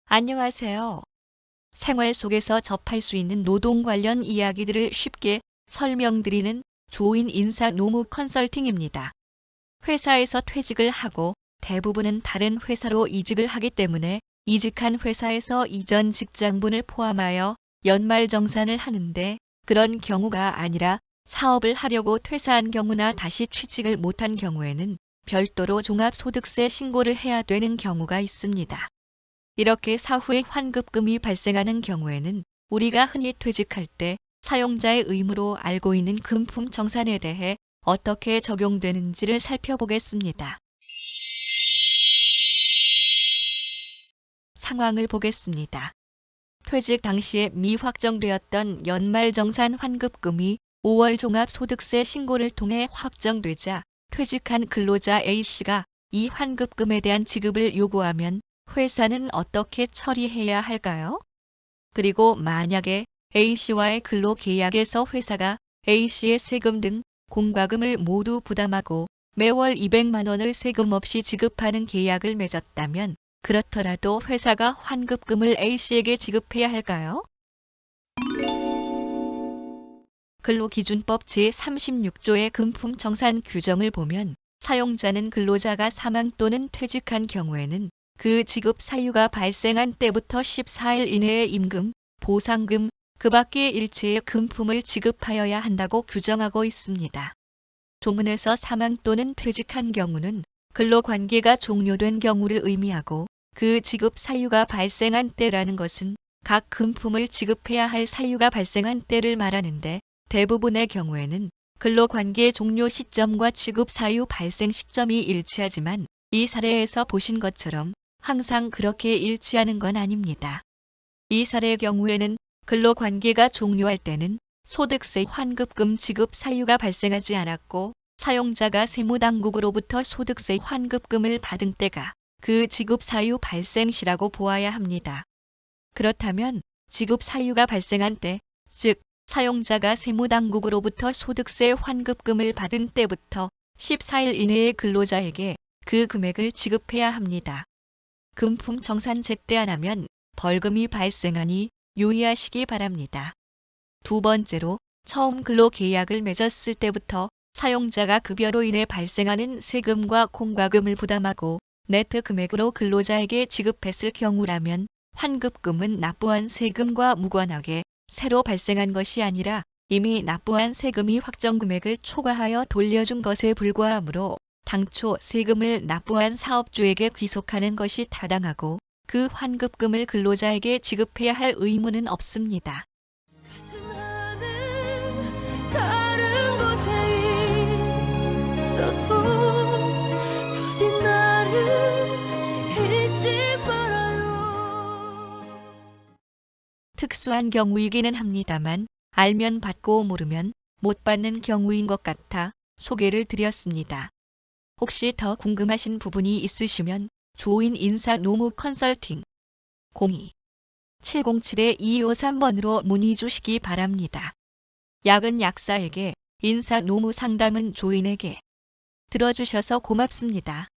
안녕하세요. 생활 속에서 접할 수 있는 노동 관련 이야기들을 쉽게 설명드리는 조인 인사 노무 컨설팅입니다. 회사에서 퇴직을 하고 대부분은 다른 회사로 이직을 하기 때문에 이직한 회사에서 이전 직장분을 포함하여 연말정산을 하는데, 그런 경우가 아니라 사업을 하려고 퇴사한 경우나 다시 취직을 못한 경우에는 별도로 종합소득세 신고를 해야 되는 경우가 있습니다. 이렇게 사후에 환급금이 발생하는 경우에는 우리가 흔히 퇴직할 때 사용자의 의무로 알고 있는 금품정산에 대해 어떻게 적용되는지를 살펴보겠습니다. 상황을 보겠습니다. 퇴직 당시에 미확정되었던 연말정산 환급금이 5월 종합소득세 신고를 통해 확정되자 퇴직한 근로자 A씨가 이 환급금에 대한 지급을 요구하면 회사는 어떻게 처리해야 할까요? 그리고 만약에 A씨와의 근로계약에서 회사가 A씨의 세금 등 공과금을 모두 부담하고 매월 200만 원을 세금 없이 지급하는 계약을 맺었다면, 그렇더라도 회사가 환급금을 A씨에게 지급해야 할까요? 근로기준법 제36조의 금품정산 규정을 보면 사용자는 근로자가 사망 또는 퇴직한 경우에는 그 지급 사유가 발생한 때부터 14일 이내에 임금, 보상금, 그 밖의 일체의 금품을 지급하여야 한다고 규정하고 있습니다. 조문에서 사망 또는 퇴직한 경우는 근로관계가 종료된 경우를 의미하고, 그 지급 사유가 발생한 때라는 것은 각 금품을 지급해야 할 사유가 발생한 때를 말하는데, 대부분의 경우에는 근로관계 종료 시점과 지급 사유 발생 시점이 일치하지만 이 사례에서 보신 것처럼 항상 그렇게 일치하는 건 아닙니다. 이 사례의 경우에는 근로관계가 종료할 때는 소득세 환급금 지급 사유가 발생하지 않았고, 사용자가 세무당국으로부터 소득세 환급금을 받은 때가 그 지급 사유 발생 시라고 보아야 합니다. 그렇다면 지급 사유가 발생한 때, 즉 사용자가 세무당국으로부터 소득세 환급금을 받은 때부터 14일 이내에 근로자에게 그 금액을 지급해야 합니다. 금품 정산 제때 안 하면 벌금이 발생하니 유의하시기 바랍니다. 두 번째로, 처음 근로계약을 맺었을 때부터 사용자가 급여로 인해 발생하는 세금과 공과금을 부담하고 네트 금액으로 근로자에게 지급했을 경우라면 환급금은 납부한 세금과 무관하게 새로 발생한 것이 아니라 이미 납부한 세금이 확정 금액을 초과하여 돌려준 것에 불과하므로 당초 세금을 납부한 사업주에게 귀속하는 것이 타당하고, 그 환급금을 근로자에게 지급해야 할 의무는 없습니다. 특수한 경우이기는 합니다만 알면 받고 모르면 못 받는 경우인 것 같아 소개를 드렸습니다. 혹시 더 궁금하신 부분이 있으시면 조인 인사 노무 컨설팅 02-707-2253번으로 문의 주시기 바랍니다. 약은 약사에게, 인사 노무 상담은 조인에게. 들어주셔서 고맙습니다.